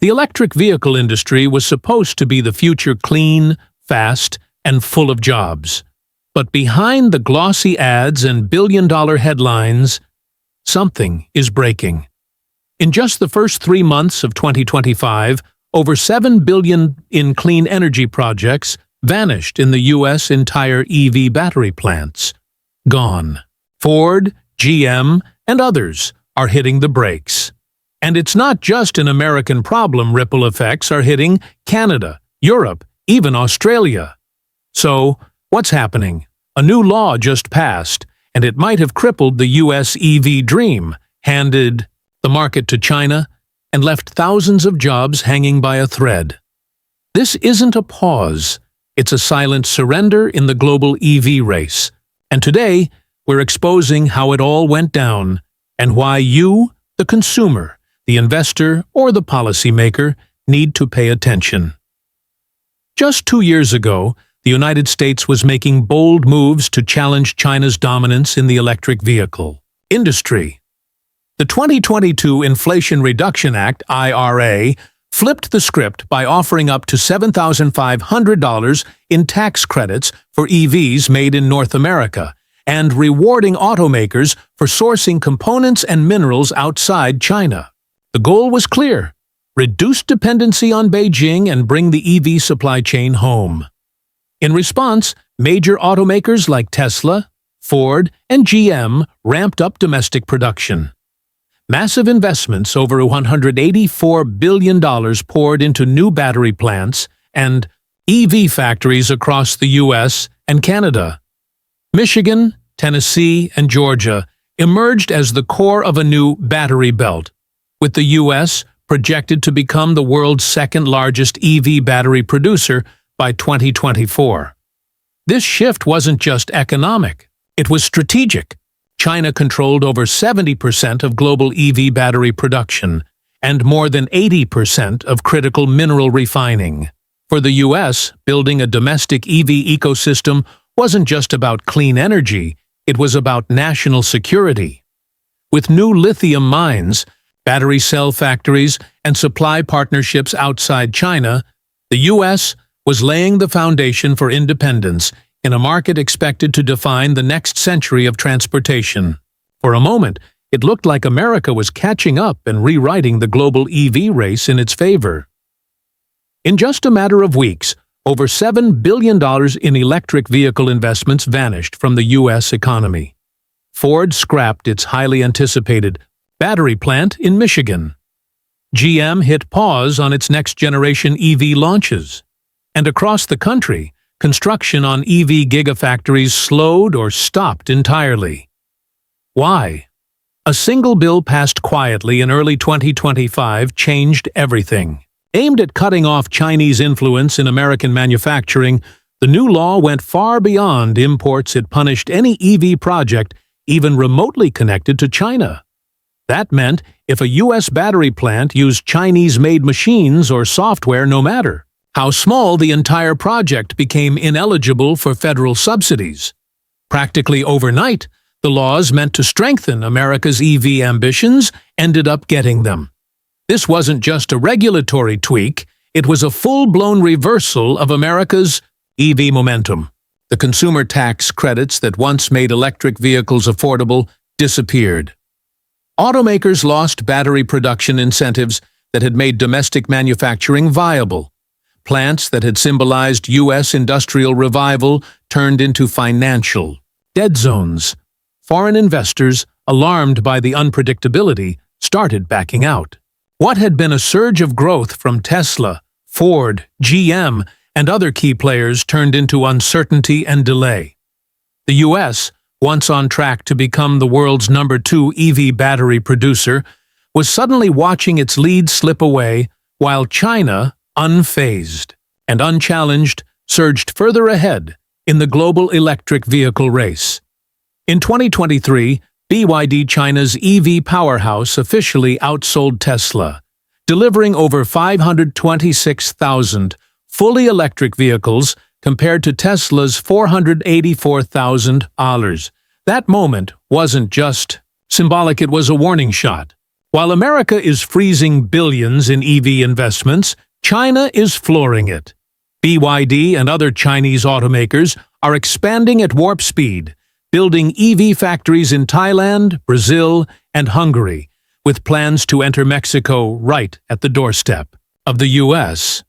The electric vehicle industry was supposed to be the future clean, fast, and full of jobs. But behind the glossy ads and billion-dollar headlines, something is breaking. In just the first 3 months of 2025, over $7 billion in clean energy projects vanished in the U.S. entire EV battery plants. Gone. Ford, GM, and others are hitting the brakes. And it's not just an American problem. Ripple effects are hitting Canada, Europe, even Australia. So, what's happening? A new law just passed, and it might have crippled the U.S. EV dream, handed the market to China, and left thousands of jobs hanging by a thread. This isn't a pause. It's a silent surrender in the global EV race. And today, we're exposing how it all went down and why you, the consumer, the investor, or the policymaker, need to pay attention. Just 2 years ago, the United States was making bold moves to challenge China's dominance in the electric vehicle industry. The 2022 Inflation Reduction Act, IRA, flipped the script by offering up to $7,500 in tax credits for EVs made in North America and rewarding automakers for sourcing components and minerals outside China. The goal was clear: reduce dependency on Beijing and bring the EV supply chain home. In response, major automakers like Tesla, Ford, and GM ramped up domestic production. Massive investments, over $184 billion, poured into new battery plants and EV factories across the U.S. and Canada. Michigan, Tennessee, and Georgia emerged as the core of a new battery belt, with the U.S. projected to become the world's second-largest EV battery producer by 2024. This shift wasn't just economic, it was strategic. China controlled over 70% of global EV battery production and more than 80% of critical mineral refining. For the U.S., building a domestic EV ecosystem wasn't just about clean energy, it was about national security. With new lithium mines, battery cell factories, and supply partnerships outside China, the U.S. was laying the foundation for independence in a market expected to define the next century of transportation. For a moment, it looked like America was catching up and rewriting the global EV race in its favor. In just a matter of weeks, over $7 billion in electric vehicle investments vanished from the U.S. economy. Ford scrapped its highly anticipated battery plant in Michigan. GM hit pause on its next-generation EV launches. And across the country, construction on EV gigafactories slowed or stopped entirely. Why? A single bill passed quietly in early 2025 changed everything. Aimed at cutting off Chinese influence in American manufacturing, the new law went far beyond imports. It punished any EV project even remotely connected to China. That meant if a U.S. battery plant used Chinese-made machines or software, no matter how small, the entire project became ineligible for federal subsidies. Practically overnight, the laws meant to strengthen America's EV ambitions ended up getting them. This wasn't just a regulatory tweak, it was a full-blown reversal of America's EV momentum. The consumer tax credits that once made electric vehicles affordable disappeared. Automakers lost battery production incentives that had made domestic manufacturing viable. Plants that had symbolized U.S. industrial revival turned into financial dead zones. Foreign investors, alarmed by the unpredictability, started backing out. What had been a surge of growth from Tesla, Ford, GM, and other key players turned into uncertainty and delay. The U.S., once on track to become the world's #2 EV battery producer, was suddenly watching its lead slip away, while China, unfazed and unchallenged, surged further ahead in the global electric vehicle race. In 2023, BYD, China's EV powerhouse, officially outsold Tesla, delivering over 526,000 fully electric vehicles compared to Tesla's 484,000. That moment wasn't just symbolic, it was a warning shot. While America is freezing billions in EV investments, China is flooring it. BYD and other Chinese automakers are expanding at warp speed, building EV factories in Thailand, Brazil, and Hungary, with plans to enter Mexico right at the doorstep of the US.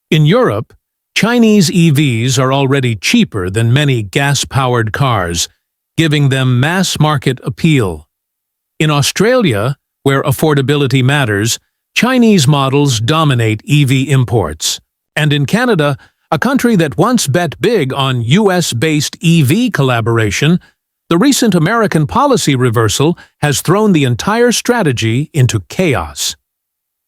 In Europe, Chinese EVs are already cheaper than many gas-powered cars, giving them mass-market appeal. In Australia, where affordability matters, Chinese models dominate EV imports. And in Canada, a country that once bet big on US-based EV collaboration, the recent American policy reversal has thrown the entire strategy into chaos.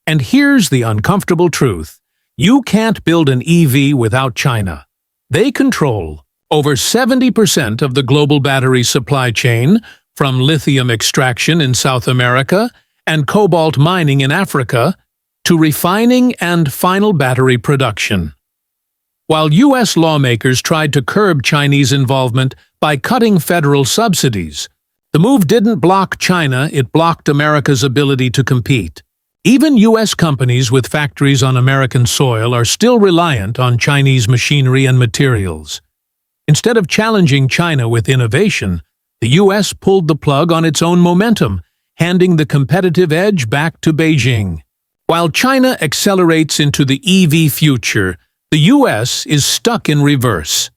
And here's the uncomfortable truth. You can't build an EV without China. They control over 70% of the global battery supply chain, from lithium extraction in South America and cobalt mining in Africa to refining and final battery production. While U.S. lawmakers tried to curb Chinese involvement by cutting federal subsidies, the move didn't block China, it blocked America's ability to compete. Even U.S. companies with factories on American soil are still reliant on Chinese machinery and materials. Instead of challenging China with innovation, the U.S. pulled the plug on its own momentum, handing the competitive edge back to Beijing. While China accelerates into the EV future, the U.S. is stuck in reverse.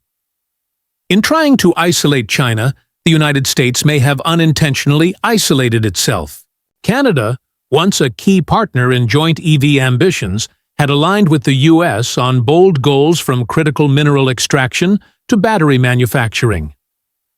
In trying to isolate China, the United States may have unintentionally isolated itself. Canada, once a key partner in joint EV ambitions, had aligned with the U.S. on bold goals from critical mineral extraction to battery manufacturing.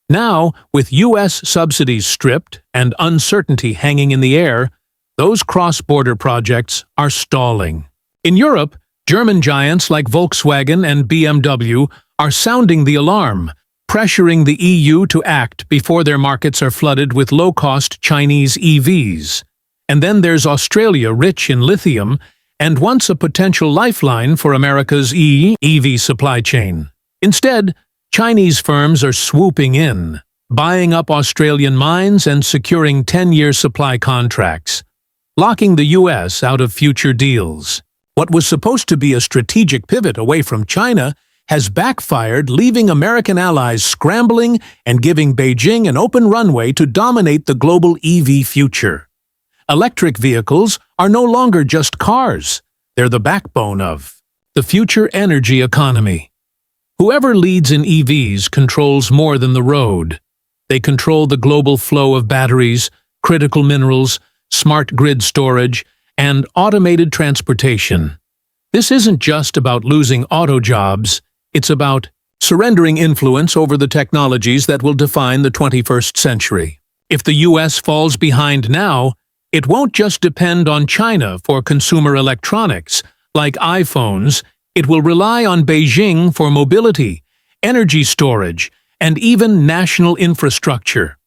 Now, with U.S. subsidies stripped and uncertainty hanging in the air, those cross-border projects are stalling. In Europe, German giants like Volkswagen and BMW are sounding the alarm, pressuring the EU to act before their markets are flooded with low-cost Chinese EVs. And then there's Australia, rich in lithium, and once a potential lifeline for America's EV supply chain. Instead, Chinese firms are swooping in, buying up Australian mines and securing 10-year supply contracts, locking the U.S. out of future deals. What was supposed to be a strategic pivot away from China has backfired, leaving American allies scrambling and giving Beijing an open runway to dominate the global EV future. Electric vehicles are no longer just cars. They're the backbone of the future energy economy. Whoever leads in EVs controls more than the road. They control the global flow of batteries, critical minerals, smart grid storage, and automated transportation. This isn't just about losing auto jobs, it's about surrendering influence over the technologies that will define the 21st century. If the US falls behind now, it won't just depend on China for consumer electronics, like iPhones. It will rely on Beijing for mobility, energy storage, and even national infrastructure.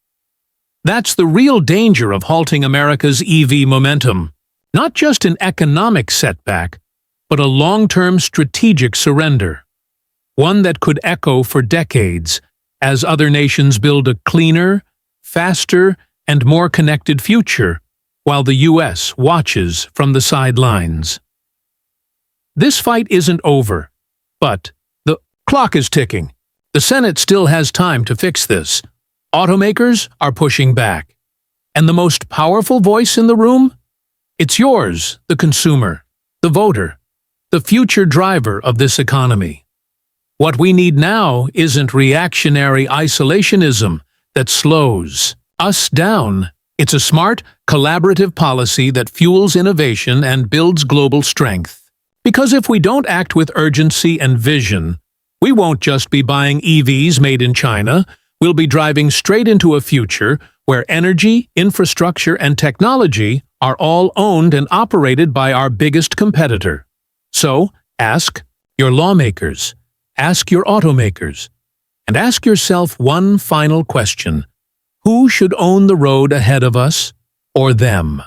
That's the real danger of halting America's EV momentum. Not just an economic setback, but a long-term strategic surrender. One that could echo for decades as other nations build a cleaner, faster, and more connected future, while the U.S. watches from the sidelines. This fight isn't over, but the clock is ticking. The Senate still has time to fix this. Automakers are pushing back. And the most powerful voice in the room? It's yours, the consumer, the voter, the future driver of this economy. What we need now isn't reactionary isolationism that slows us down. It's a smart, collaborative policy that fuels innovation and builds global strength. Because if we don't act with urgency and vision, we won't just be buying EVs made in China, we'll be driving straight into a future where energy, infrastructure, and technology are all owned and operated by our biggest competitor. So, ask your lawmakers, ask your automakers, and ask yourself one final question. Who should own the road ahead of us, or them?